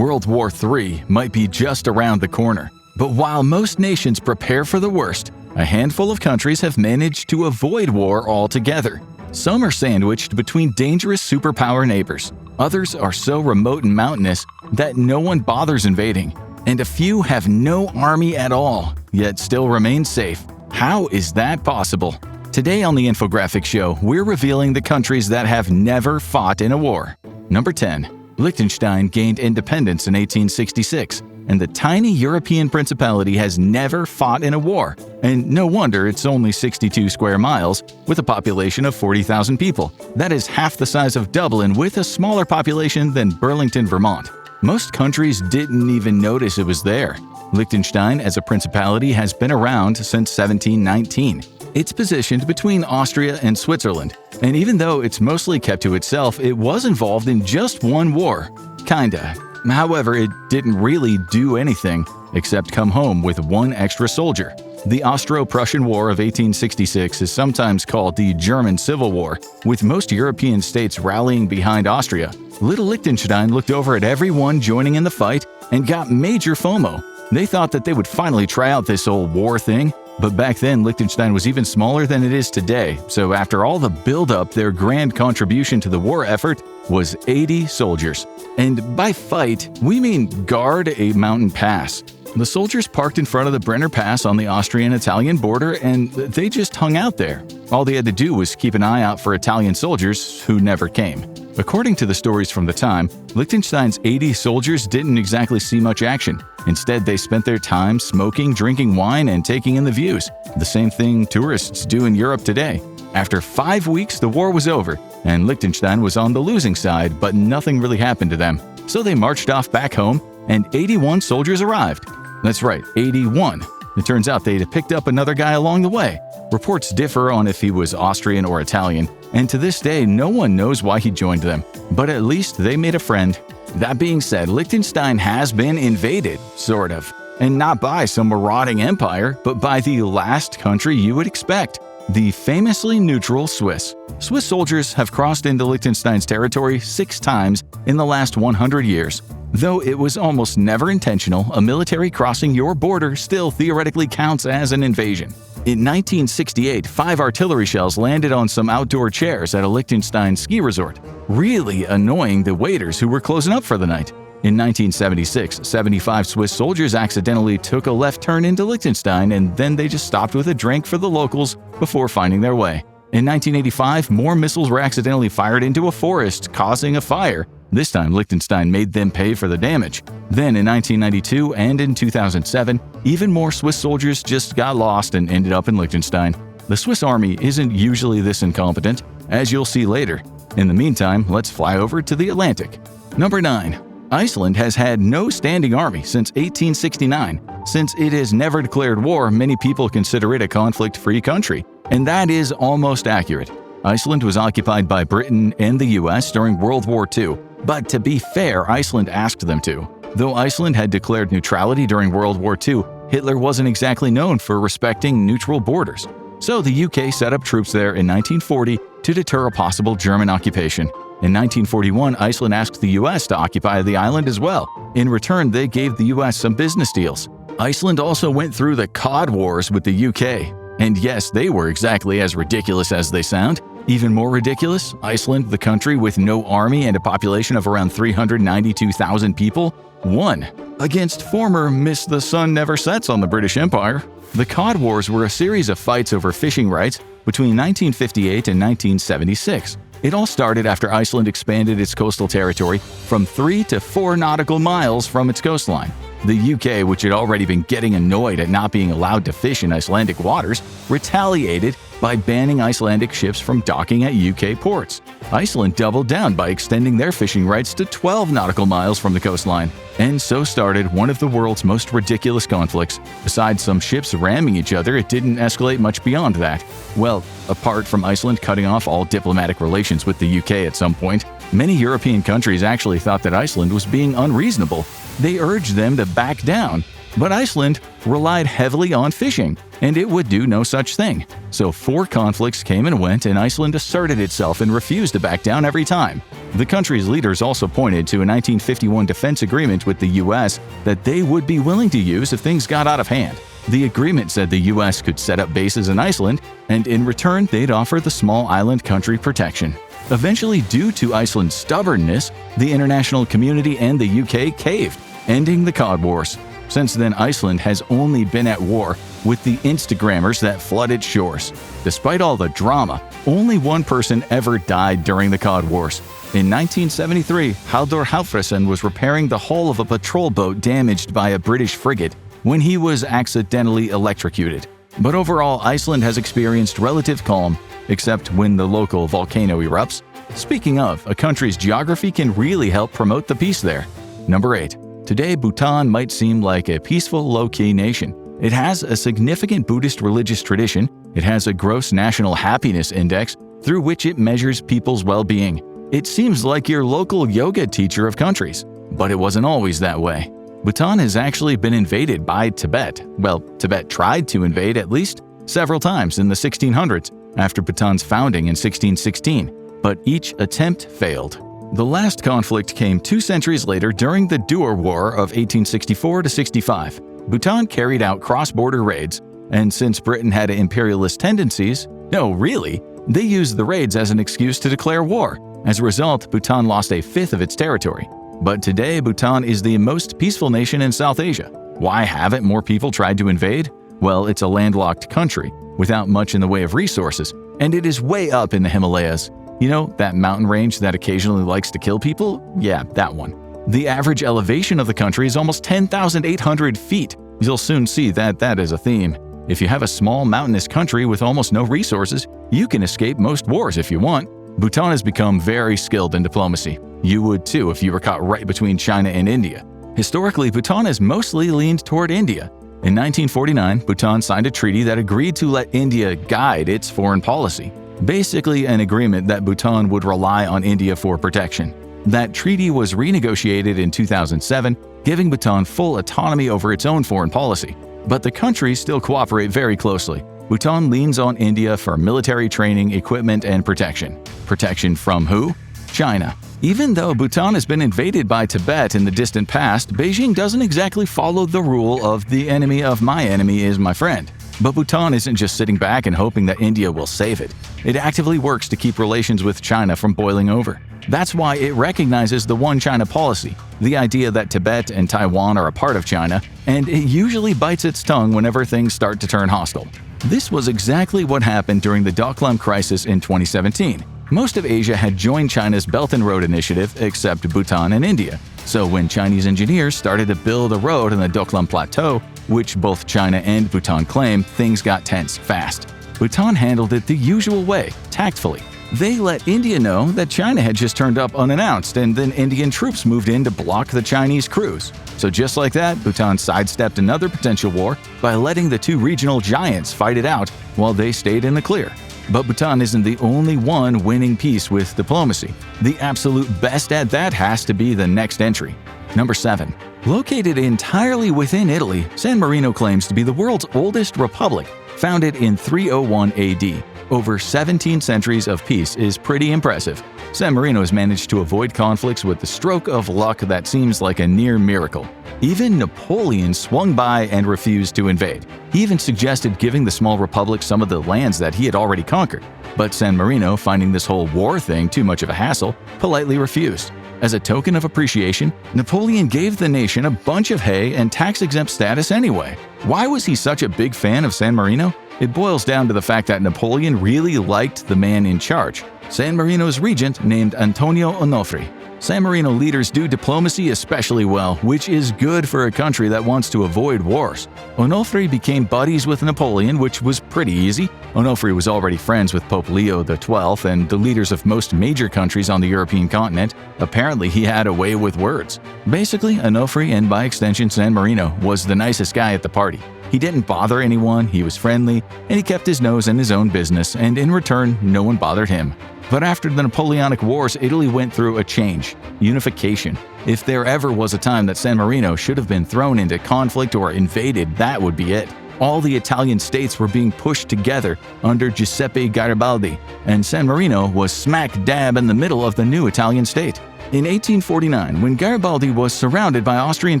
World War III might be just around the corner. But while most nations prepare for the worst, a handful of countries have managed to avoid war altogether. Some are sandwiched between dangerous superpower neighbors. Others are so remote and mountainous that no one bothers invading. And a few have no army at all, yet still remain safe. How is that possible? Today on the Infographic Show, we're revealing the countries that have never fought in a war. Number 10. Liechtenstein gained independence in 1866, and the tiny European principality has never fought in a war. And no wonder it's only 62 square miles, with a population of 40,000 people. That is half the size of Dublin with a smaller population than Burlington, Vermont. Most countries didn't even notice it was there. Liechtenstein as a principality has been around since 1719. It's positioned between Austria and Switzerland, and even though it's mostly kept to itself, it was involved in just one war. Kinda. However, it didn't really do anything except come home with one extra soldier. The Austro-Prussian War of 1866 is sometimes called the German Civil War, with most European states rallying behind Austria. Little Liechtenstein looked over at everyone joining in the fight and got major FOMO. They thought that they would finally try out this old war thing. But back then, Liechtenstein was even smaller than it is today, so after all the build-up, their grand contribution to the war effort was 80 soldiers. And by fight, we mean guard a mountain pass. The soldiers parked in front of the Brenner Pass on the Austrian-Italian border, and they just hung out there. All they had to do was keep an eye out for Italian soldiers who never came. According to the stories from the time, Liechtenstein's 80 soldiers didn't exactly see much action. Instead, they spent their time smoking, drinking wine, and taking in the views. The same thing tourists do in Europe today. After 5 weeks, the war was over, and Liechtenstein was on the losing side, but nothing really happened to them. So they marched off back home, and 81 soldiers arrived. That's right, 81. It turns out they'd picked up another guy along the way. Reports differ on if he was Austrian or Italian, and to this day, no one knows why he joined them. But at least they made a friend. That being said, Liechtenstein has been invaded, sort of. And not by some marauding empire, but by the last country you would expect, the famously neutral Swiss. Swiss soldiers have crossed into Liechtenstein's territory 6 times in the last 100 years. Though it was almost never intentional, a military crossing your border still theoretically counts as an invasion. In 1968, 5 artillery shells landed on some outdoor chairs at a Liechtenstein ski resort, really annoying the waiters who were closing up for the night. In 1976, 75 Swiss soldiers accidentally took a left turn into Liechtenstein, and then they just stopped with a drink for the locals before finding their way. In 1985, more missiles were accidentally fired into a forest, causing a fire. This time, Liechtenstein made them pay for the damage. Then in 1992 and in 2007, even more Swiss soldiers just got lost and ended up in Liechtenstein. The Swiss army isn't usually this incompetent, as you'll see later. In the meantime, let's fly over to the Atlantic. Number 9. Iceland has had no standing army since 1869. Since it has never declared war, many people consider it a conflict-free country, and that is almost accurate. Iceland was occupied by Britain and the US during World War II, but to be fair, Iceland asked them to. Though Iceland had declared neutrality during World War II, Hitler wasn't exactly known for respecting neutral borders. So the UK set up troops there in 1940 to deter a possible German occupation. In 1941, Iceland asked the US to occupy the island as well. In return, they gave the US some business deals. Iceland also went through the Cod Wars with the UK. And yes, they were exactly as ridiculous as they sound. Even more ridiculous, Iceland, the country with no army and a population of around 392,000 people, won against former Miss the Sun Never Sets on the British Empire. The Cod Wars were a series of fights over fishing rights between 1958 and 1976. It all started after Iceland expanded its coastal territory from 3 to 4 nautical miles from its coastline. The UK, which had already been getting annoyed at not being allowed to fish in Icelandic waters, retaliated by banning Icelandic ships from docking at UK ports. Iceland doubled down by extending their fishing rights to 12 nautical miles from the coastline. And so started one of the world's most ridiculous conflicts. Besides some ships ramming each other, it didn't escalate much beyond that. Well, apart from Iceland cutting off all diplomatic relations with the UK at some point, many European countries actually thought that Iceland was being unreasonable. They urged them to back down, but Iceland relied heavily on fishing, and it would do no such thing. So 4 conflicts came and went, and Iceland asserted itself and refused to back down every time. The country's leaders also pointed to a 1951 defense agreement with the U.S. that they would be willing to use if things got out of hand. The agreement said the U.S. could set up bases in Iceland, and in return they'd offer the small island country protection. Eventually, due to Iceland's stubbornness, the international community and the UK caved, ending the Cod Wars. Since then, Iceland has only been at war with the Instagrammers that flood its shores. Despite all the drama, only one person ever died during the Cod Wars. In 1973, Halldór Halfriðsson was repairing the hull of a patrol boat damaged by a British frigate when he was accidentally electrocuted. But overall, Iceland has experienced relative calm, except when the local volcano erupts. Speaking of, a country's geography can really help promote the peace there. Number 8. Today, Bhutan might seem like a peaceful, low-key nation. It has a significant Buddhist religious tradition. It has a gross national happiness index through which it measures people's well-being. It seems like your local yoga teacher of countries. But it wasn't always that way. Bhutan has actually been invaded by Tibet. Well, Tibet tried to invade at least several times in the 1600s after Bhutan's founding in 1616, but each attempt failed. The last conflict came 2 centuries later during the Boer War of 1864–65. Bhutan carried out cross-border raids, and since Britain had imperialist tendencies, no, really, they used the raids as an excuse to declare war. As a result, Bhutan lost a fifth of its territory. But today, Bhutan is the most peaceful nation in South Asia. Why haven't more people tried to invade? Well, it's a landlocked country without much in the way of resources, and it is way up in the Himalayas. You know, that mountain range that occasionally likes to kill people? Yeah, that one. The average elevation of the country is almost 10,800 feet. You'll soon see that is a theme. If you have a small mountainous country with almost no resources, you can escape most wars if you want. Bhutan has become very skilled in diplomacy. You would too if you were caught right between China and India. Historically, Bhutan has mostly leaned toward India. In 1949, Bhutan signed a treaty that agreed to let India guide its foreign policy. Basically an agreement that Bhutan would rely on India for protection. That treaty was renegotiated in 2007, giving Bhutan full autonomy over its own foreign policy. But the countries still cooperate very closely. Bhutan leans on India for military training, equipment, and protection. Protection from who? China. Even though Bhutan has been invaded by Tibet in the distant past, Beijing doesn't exactly follow the rule of the enemy of my enemy is my friend. But Bhutan isn't just sitting back and hoping that India will save it. It actively works to keep relations with China from boiling over. That's why it recognizes the One China policy, the idea that Tibet and Taiwan are a part of China, and it usually bites its tongue whenever things start to turn hostile. This was exactly what happened during the Doklam crisis in 2017. Most of Asia had joined China's Belt and Road Initiative except Bhutan and India. So when Chinese engineers started to build a road in the Doklam Plateau, which both China and Bhutan claim, things got tense fast. Bhutan handled it the usual way, tactfully. They let India know that China had just turned up unannounced, and then Indian troops moved in to block the Chinese crews. So just like that, Bhutan sidestepped another potential war by letting the 2 regional giants fight it out while they stayed in the clear. But Bhutan isn't the only one winning peace with diplomacy. The absolute best at that has to be the next entry. Number 7. Located entirely within Italy, San Marino claims to be the world's oldest republic, founded in 301 AD. Over 17 centuries of peace is pretty impressive. San Marino has managed to avoid conflicts with the stroke of luck that seems like a near miracle. Even Napoleon swung by and refused to invade. He even suggested giving the small republic some of the lands that he had already conquered. But San Marino, finding this whole war thing too much of a hassle, politely refused. As a token of appreciation, Napoleon gave the nation a bunch of hay and tax-exempt status anyway. Why was he such a big fan of San Marino? It boils down to the fact that Napoleon really liked the man in charge, San Marino's regent named Antonio Onofre. San Marino leaders do diplomacy especially well, which is good for a country that wants to avoid wars. Onofre became buddies with Napoleon, which was pretty easy. Onofre was already friends with Pope Leo XII and the leaders of most major countries on the European continent. Apparently, he had a way with words. Basically, Onofre, and by extension San Marino, was the nicest guy at the party. He didn't bother anyone, he was friendly, and he kept his nose in his own business, and in return, no one bothered him. But after the Napoleonic Wars, Italy went through a change, unification. If there ever was a time that San Marino should have been thrown into conflict or invaded, that would be it. All the Italian states were being pushed together under Giuseppe Garibaldi, and San Marino was smack dab in the middle of the new Italian state. In 1849, when Garibaldi was surrounded by Austrian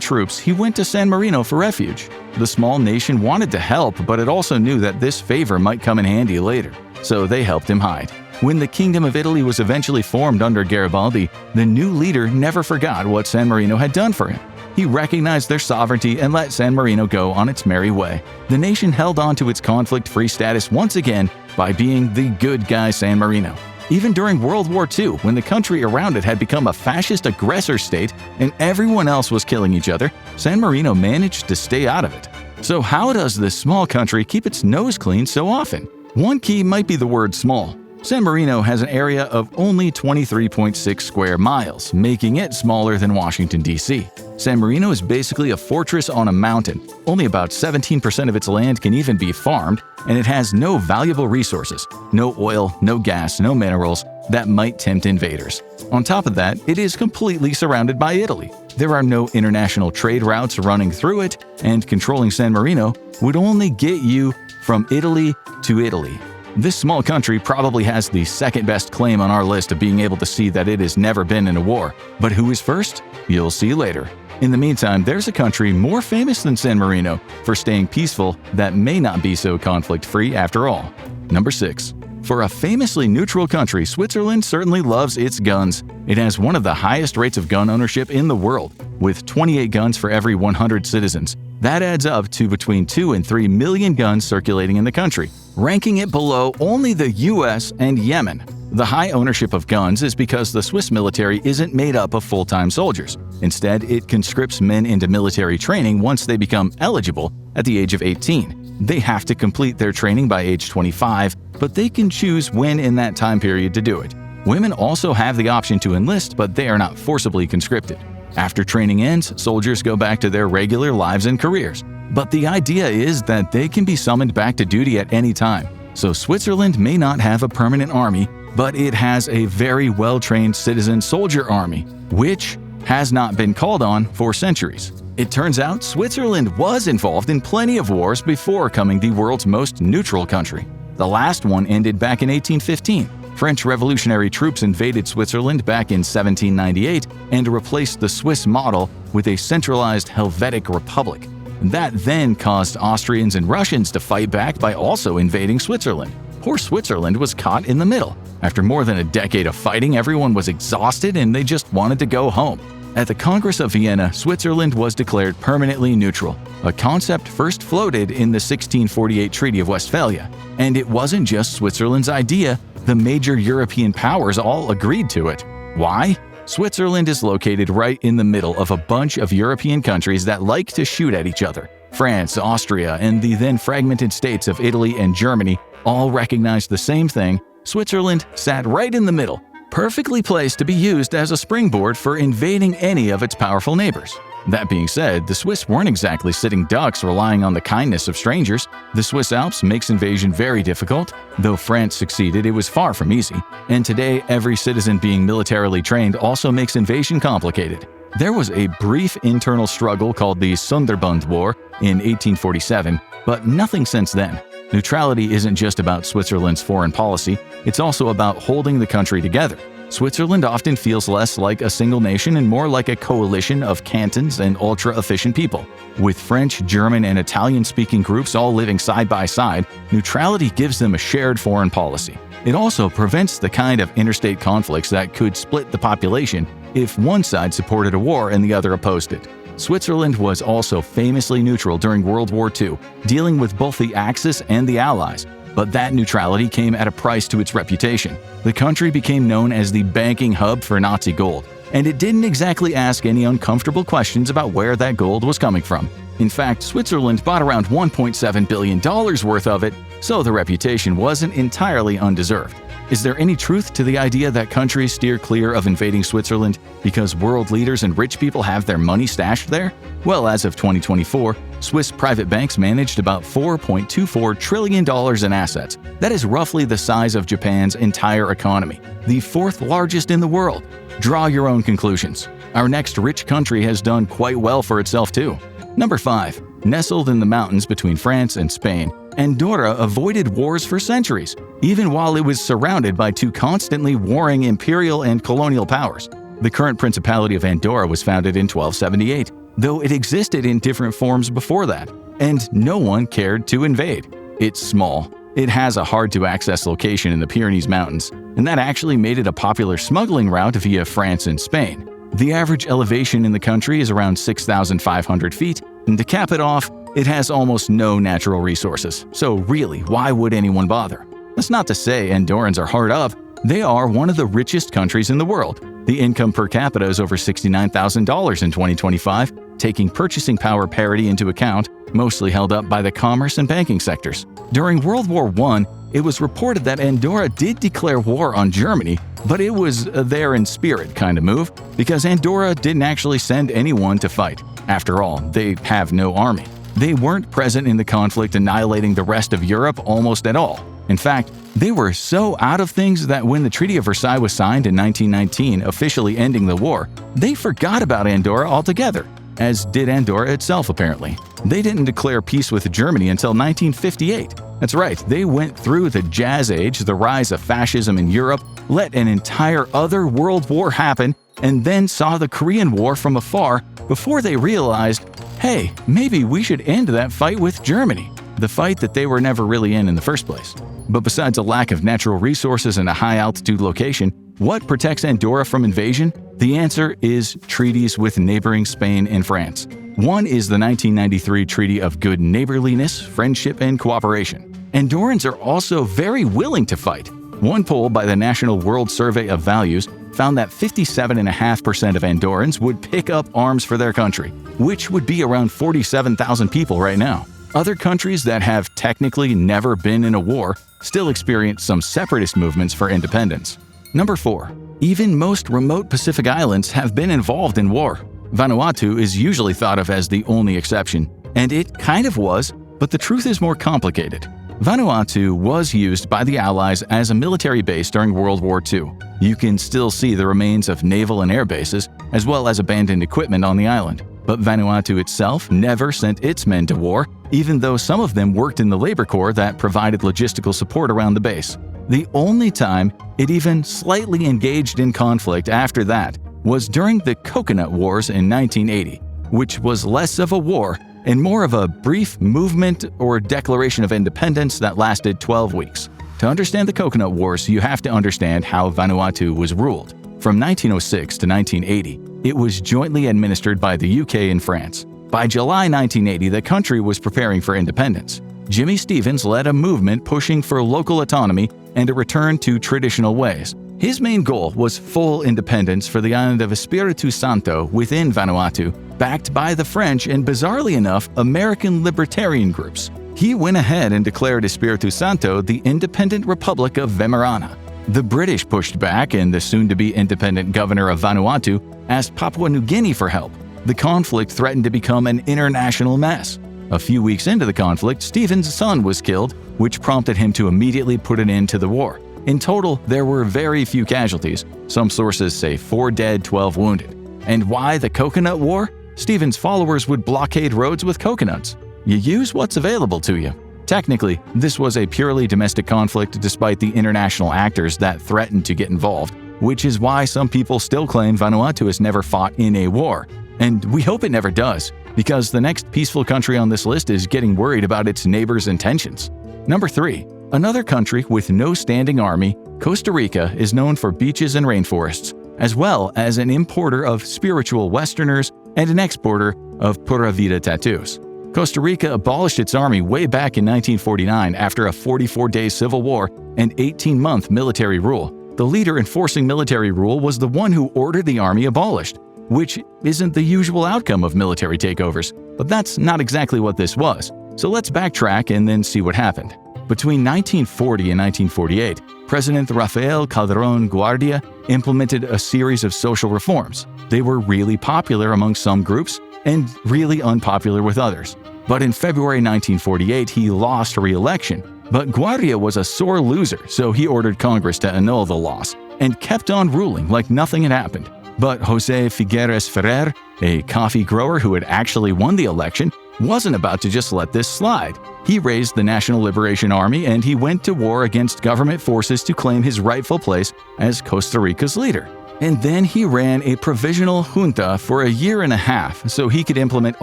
troops, he went to San Marino for refuge. The small nation wanted to help, but it also knew that this favor might come in handy later, so they helped him hide. When the Kingdom of Italy was eventually formed under Garibaldi, the new leader never forgot what San Marino had done for him. He recognized their sovereignty and let San Marino go on its merry way. The nation held on to its conflict-free status once again by being the good guy San Marino. Even during World War II, when the country around it had become a fascist aggressor state and everyone else was killing each other, San Marino managed to stay out of it. So how does this small country keep its nose clean so often? One key might be the word small. San Marino has an area of only 23.6 square miles, making it smaller than Washington, D.C. San Marino is basically a fortress on a mountain. Only about 17% of its land can even be farmed, and it has no valuable resources – no oil, no gas, no minerals – that might tempt invaders. On top of that, it is completely surrounded by Italy. There are no international trade routes running through it, and controlling San Marino would only get you from Italy to Italy. This small country probably has the second best claim on our list of being able to see that it has never been in a war. But who is first? You'll see later. In the meantime, there's a country more famous than San Marino for staying peaceful that may not be so conflict-free after all. Number 6. For a famously neutral country, Switzerland certainly loves its guns. It has one of the highest rates of gun ownership in the world, with 28 guns for every 100 citizens. That adds up to between 2 and 3 million guns circulating in the country, ranking it below only the US and Yemen. The high ownership of guns is because the Swiss military isn't made up of full-time soldiers. Instead, it conscripts men into military training once they become eligible at the age of 18. They have to complete their training by age 25, but they can choose when in that time period to do it. Women also have the option to enlist, but they are not forcibly conscripted. After training ends, soldiers go back to their regular lives and careers. But the idea is that they can be summoned back to duty at any time. So Switzerland may not have a permanent army, but it has a very well-trained citizen soldier army, which has not been called on for centuries. It turns out Switzerland was involved in plenty of wars before becoming the world's most neutral country. The last one ended back in 1815. French revolutionary troops invaded Switzerland back in 1798 and replaced the Swiss model with a centralized Helvetic Republic. That then caused Austrians and Russians to fight back by also invading Switzerland. Poor Switzerland was caught in the middle. After more than a decade of fighting, everyone was exhausted and they just wanted to go home. At the Congress of Vienna, Switzerland was declared permanently neutral, a concept first floated in the 1648 Treaty of Westphalia. And it wasn't just Switzerland's idea, the major European powers all agreed to it. Why? Switzerland is located right in the middle of a bunch of European countries that like to shoot at each other. France, Austria, and the then fragmented states of Italy and Germany all recognized the same thing. Switzerland sat right in the middle, perfectly placed to be used as a springboard for invading any of its powerful neighbors. That being said, the Swiss weren't exactly sitting ducks relying on the kindness of strangers. The Swiss Alps makes invasion very difficult. Though France succeeded, it was far from easy. And today, every citizen being militarily trained also makes invasion complicated. There was a brief internal struggle called the Sonderbund War in 1847, but nothing since then. Neutrality isn't just about Switzerland's foreign policy, it's also about holding the country together. Switzerland often feels less like a single nation and more like a coalition of cantons and ultra-efficient people. With French, German, and Italian-speaking groups all living side by side, neutrality gives them a shared foreign policy. It also prevents the kind of interstate conflicts that could split the population if one side supported a war and the other opposed it. Switzerland was also famously neutral during World War II, dealing with both the Axis and the Allies. But that neutrality came at a price to its reputation. The country became known as the banking hub for Nazi gold, and it didn't exactly ask any uncomfortable questions about where that gold was coming from. In fact, Switzerland bought around $1.7 billion worth of it, so the reputation wasn't entirely undeserved. Is there any truth to the idea that countries steer clear of invading Switzerland because world leaders and rich people have their money stashed there? Well, as of 2024, Swiss private banks managed about $4.24 trillion in assets. That is roughly the size of Japan's entire economy, the fourth largest in the world. Draw your own conclusions. Our next rich country has done quite well for itself too. Number 5. Nestled in the mountains between France and Spain, Andorra avoided wars for centuries, even while it was surrounded by two constantly warring imperial and colonial powers. The current Principality of Andorra was founded in 1278, though it existed in different forms before that, and no one cared to invade. It's small. It has a hard-to-access location in the Pyrenees Mountains, and that actually made it a popular smuggling route via France and Spain. The average elevation in the country is around 6,500 feet, and to cap it off, it has almost no natural resources. So really, why would anyone bother? That's not to say Andorrans are hard up. They are one of the richest countries in the world. The income per capita is over $69,000 in 2025, taking purchasing power parity into account, mostly held up by the commerce and banking sectors. During World War I, it was reported that Andorra did declare war on Germany, but it was a there in spirit kind of move, because Andorra didn't actually send anyone to fight. After all, they have no army. They weren't present in the conflict annihilating the rest of Europe almost at all. In fact, they were so out of things that when the Treaty of Versailles was signed in 1919, officially ending the war, they forgot about Andorra altogether, as did Andorra itself apparently. They didn't declare peace with Germany until 1958. That's right, they went through the Jazz Age, the rise of fascism in Europe, let an entire other world war happen, and then saw the Korean War from afar before they realized, hey, maybe we should end that fight with Germany, the fight that they were never really in the first place. But besides a lack of natural resources and a high-altitude location, what protects Andorra from invasion? The answer is treaties with neighboring Spain and France. One is the 1993 Treaty of Good Neighborliness, Friendship, and Cooperation. Andorrans are also very willing to fight. One poll by the National World Survey of Values found that 57.5% of Andorrans would pick up arms for their country, which would be around 47,000 people right now. Other countries that have technically never been in a war still experience some separatist movements for independence. Number 4. Even most remote Pacific islands have been involved in war. Vanuatu is usually thought of as the only exception, and it kind of was, but the truth is more complicated. Vanuatu was used by the Allies as a military base during World War II. You can still see the remains of naval and air bases, as well as abandoned equipment on the island. But Vanuatu itself never sent its men to war, even though some of them worked in the labor corps that provided logistical support around the base. The only time it even slightly engaged in conflict after that was during the Coconut Wars in 1980, which was less of a war and more of a brief movement or declaration of independence that lasted 12 weeks. To understand the Coconut Wars, you have to understand how Vanuatu was ruled. From 1906 to 1980, it was jointly administered by the UK and France. By July 1980, the country was preparing for independence. Jimmy Stevens led a movement pushing for local autonomy and a return to traditional ways. His main goal was full independence for the island of Espiritu Santo within Vanuatu, backed by the French and, bizarrely enough, American libertarian groups. He went ahead and declared Espiritu Santo the independent Republic of Weimaraنا. The British pushed back, and the soon-to-be independent governor of Vanuatu asked Papua New Guinea for help. The conflict threatened to become an international mess. A few weeks into the conflict, Stevens' son was killed, which prompted him to immediately put an end to the war. In total, there were very few casualties. Some sources say 4 dead, 12 wounded. And why the Coconut War? Stevens' followers would blockade roads with coconuts. You use what's available to you. Technically, this was a purely domestic conflict despite the international actors that threatened to get involved, which is why some people still claim Vanuatu has never fought in a war. And we hope it never does, because the next peaceful country on this list is getting worried about its neighbors' intentions. Number 3. Another country with no standing army, Costa Rica is known for beaches and rainforests, as well as an importer of spiritual Westerners and an exporter of Pura Vida tattoos. Costa Rica abolished its army way back in 1949 after a 44-day civil war and 18-month military rule. The leader enforcing military rule was the one who ordered the army abolished, which isn't the usual outcome of military takeovers, but that's not exactly what this was. So let's backtrack and then see what happened. Between 1940 and 1948, President Rafael Calderón Guardia implemented a series of social reforms. They were really popular among some groups and really unpopular with others. But in February 1948, he lost re-election. But Guardia was a sore loser, so he ordered Congress to annul the loss and kept on ruling like nothing had happened. But José Figueres Ferrer, a coffee grower who had actually won the election, wasn't about to just let this slide. He raised the National Liberation Army and he went to war against government forces to claim his rightful place as Costa Rica's leader. And then he ran a provisional junta for a year and a half so he could implement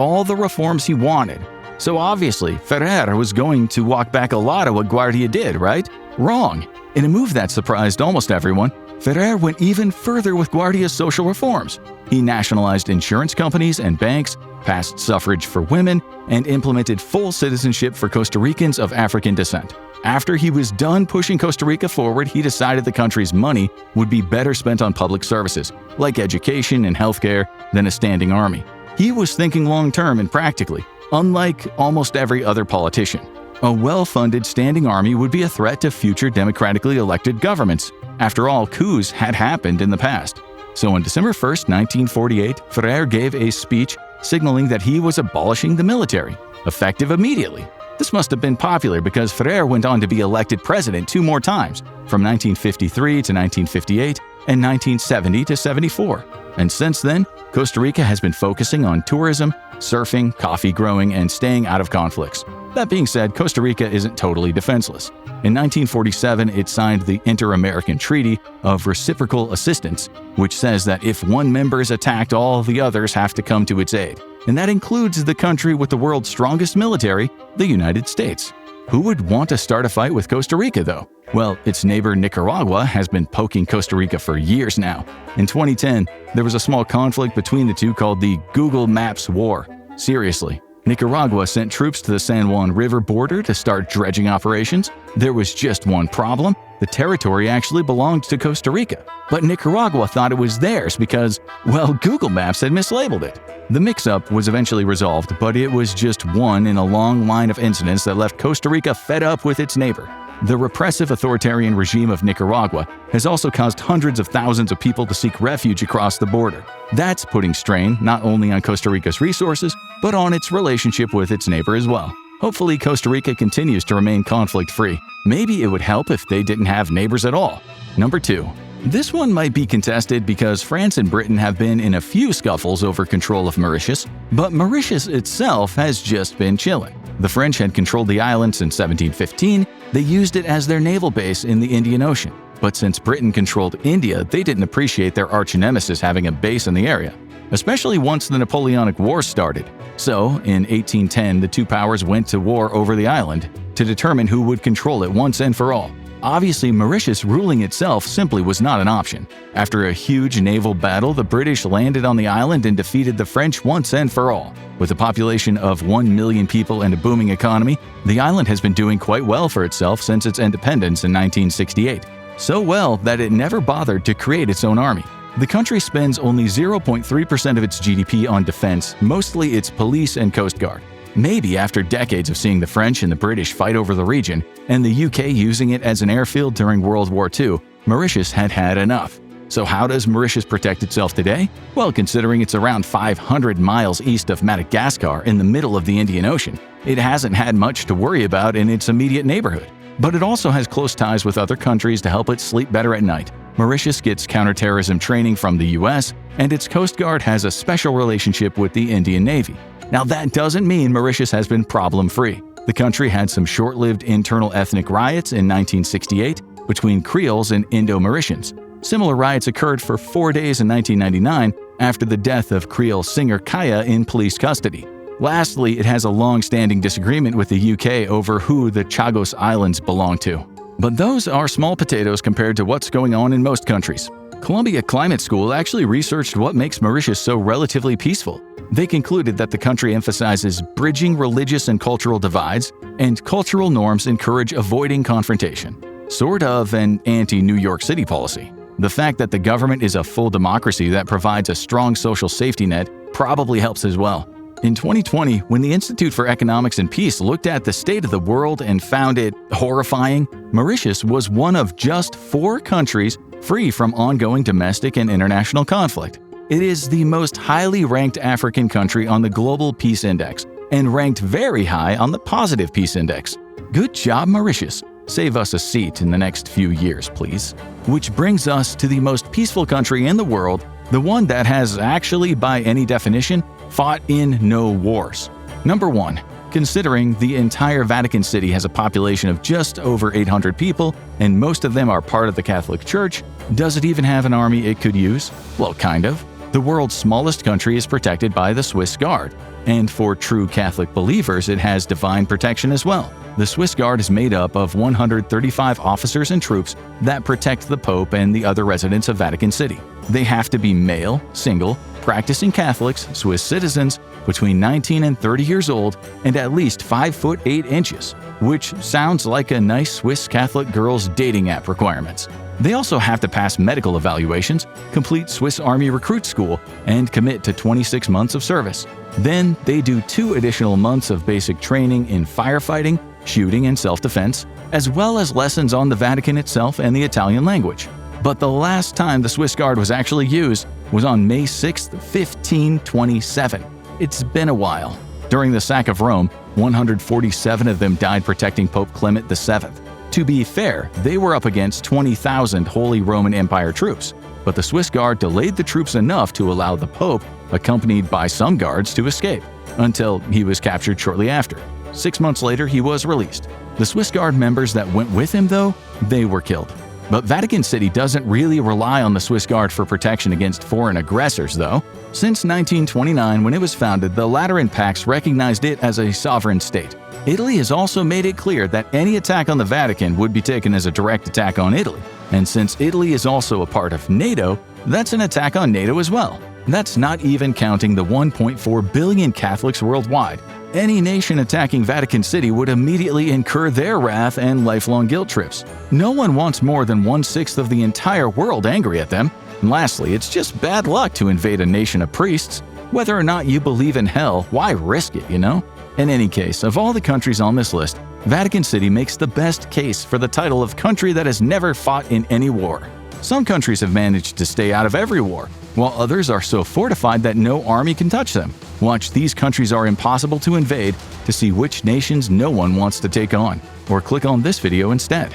all the reforms he wanted. So obviously, Ferrer was going to walk back a lot of what Guardia did, right? Wrong. In a move that surprised almost everyone, Ferrer went even further with Guardia's social reforms. He nationalized insurance companies and banks, passed suffrage for women, and implemented full citizenship for Costa Ricans of African descent. After he was done pushing Costa Rica forward, he decided the country's money would be better spent on public services, like education and healthcare, than a standing army. He was thinking long-term and practically, unlike almost every other politician. A well-funded standing army would be a threat to future democratically elected governments. After all, coups had happened in the past. So on December 1, 1948, Ferrer gave a speech signaling that he was abolishing the military, effective immediately. This must have been popular because Ferrer went on to be elected president 2 more times, from 1953 to 1958 and 1970 to 74. And since then, Costa Rica has been focusing on tourism, surfing, coffee growing, and staying out of conflicts. That being said, Costa Rica isn't totally defenseless. In 1947, it signed the Inter-American Treaty of Reciprocal Assistance, which says that if one member is attacked, all the others have to come to its aid. And that includes the country with the world's strongest military, the United States. Who would want to start a fight with Costa Rica, though? Well, its neighbor Nicaragua has been poking Costa Rica for years now. In 2010, there was a small conflict between the two called the Google Maps War. Seriously. Nicaragua sent troops to the San Juan River border to start dredging operations. There was just one problem. The territory actually belonged to Costa Rica. But Nicaragua thought it was theirs because, well, Google Maps had mislabeled it. The mix-up was eventually resolved, but it was just one in a long line of incidents that left Costa Rica fed up with its neighbor. The repressive authoritarian regime of Nicaragua has also caused hundreds of thousands of people to seek refuge across the border. That's putting strain not only on Costa Rica's resources, but on its relationship with its neighbor as well. Hopefully, Costa Rica continues to remain conflict-free. Maybe it would help if they didn't have neighbors at all. Number 2. This one might be contested because France and Britain have been in a few scuffles over control of Mauritius, but Mauritius itself has just been chilling. The French had controlled the island since 1715. They used it as their naval base in the Indian Ocean. But since Britain controlled India, they didn't appreciate their arch-nemesis having a base in the area, especially once the Napoleonic Wars started. So, in 1810, the two powers went to war over the island to determine who would control it once and for all. Obviously, Mauritius ruling itself simply was not an option. After a huge naval battle, the British landed on the island and defeated the French once and for all. With a population of 1 million people and a booming economy, the island has been doing quite well for itself since its independence in 1968. So well that it never bothered to create its own army. The country spends only 0.3% of its GDP on defense, mostly its police and coast guard. Maybe after decades of seeing the French and the British fight over the region, and the UK using it as an airfield during World War II, Mauritius had had enough. So how does Mauritius protect itself today? Well, considering it's around 500 miles east of Madagascar in the middle of the Indian Ocean, it hasn't had much to worry about in its immediate neighborhood. But it also has close ties with other countries to help it sleep better at night. Mauritius gets counterterrorism training from the US, and its Coast Guard has a special relationship with the Indian Navy. Now, that doesn't mean Mauritius has been problem-free. The country had some short-lived internal ethnic riots in 1968 between Creoles and Indo-Mauritians. Similar riots occurred for 4 days in 1999 after the death of Creole singer Kaya in police custody. Lastly, it has a long-standing disagreement with the UK over who the Chagos Islands belong to. But those are small potatoes compared to what's going on in most countries. Columbia Climate School actually researched what makes Mauritius so relatively peaceful. They concluded that the country emphasizes bridging religious and cultural divides, and cultural norms encourage avoiding confrontation. Sort of an anti-New York City policy. The fact that the government is a full democracy that provides a strong social safety net probably helps as well. In 2020, when the Institute for Economics and Peace looked at the state of the world and found it horrifying, Mauritius was one of just 4 countries free from ongoing domestic and international conflict. It is the most highly ranked African country on the Global Peace Index and ranked very high on the Positive Peace Index. Good job, Mauritius. Save us a seat in the next few years, please. Which brings us to the most peaceful country in the world, the one that has actually, by any definition, fought in no wars. Number 1. Considering the entire Vatican City has a population of just over 800 people, and most of them are part of the Catholic Church, does it even have an army it could use? Well, kind of. The world's smallest country is protected by the Swiss Guard, and for true Catholic believers, it has divine protection as well. The Swiss Guard is made up of 135 officers and troops that protect the Pope and the other residents of Vatican City. They have to be male, single, practicing Catholics, Swiss citizens, between 19 and 30 years old, and at least 5 foot 8 inches, which sounds like a nice Swiss Catholic girl's dating app requirements. They also have to pass medical evaluations, complete Swiss Army recruit school, and commit to 26 months of service. Then they do 2 additional months of basic training in firefighting, shooting, and self-defense, as well as lessons on the Vatican itself and the Italian language. But the last time the Swiss Guard was actually used was on May 6, 1527. It's been a while. During the sack of Rome, 147 of them died protecting Pope Clement VII. To be fair, they were up against 20,000 Holy Roman Empire troops, but the Swiss Guard delayed the troops enough to allow the Pope, accompanied by some guards, to escape, until he was captured shortly after. 6 months later, he was released. The Swiss Guard members that went with him, though, they were killed. But Vatican City doesn't really rely on the Swiss Guard for protection against foreign aggressors, though. Since 1929, when it was founded, the Lateran Pax recognized it as a sovereign state. Italy has also made it clear that any attack on the Vatican would be taken as a direct attack on Italy. And since Italy is also a part of NATO, that's an attack on NATO as well. That's not even counting the 1.4 billion Catholics worldwide. Any nation attacking Vatican City would immediately incur their wrath and lifelong guilt trips. No one wants more than 1/6 of the entire world angry at them. And lastly, it's just bad luck to invade a nation of priests. Whether or not you believe in hell, why risk it, you know? In any case, of all the countries on this list, Vatican City makes the best case for the title of country that has never fought in any war. Some countries have managed to stay out of every war, while others are so fortified that no army can touch them. Watch These Countries Are Impossible to Invade to see which nations no one wants to take on, or click on this video instead.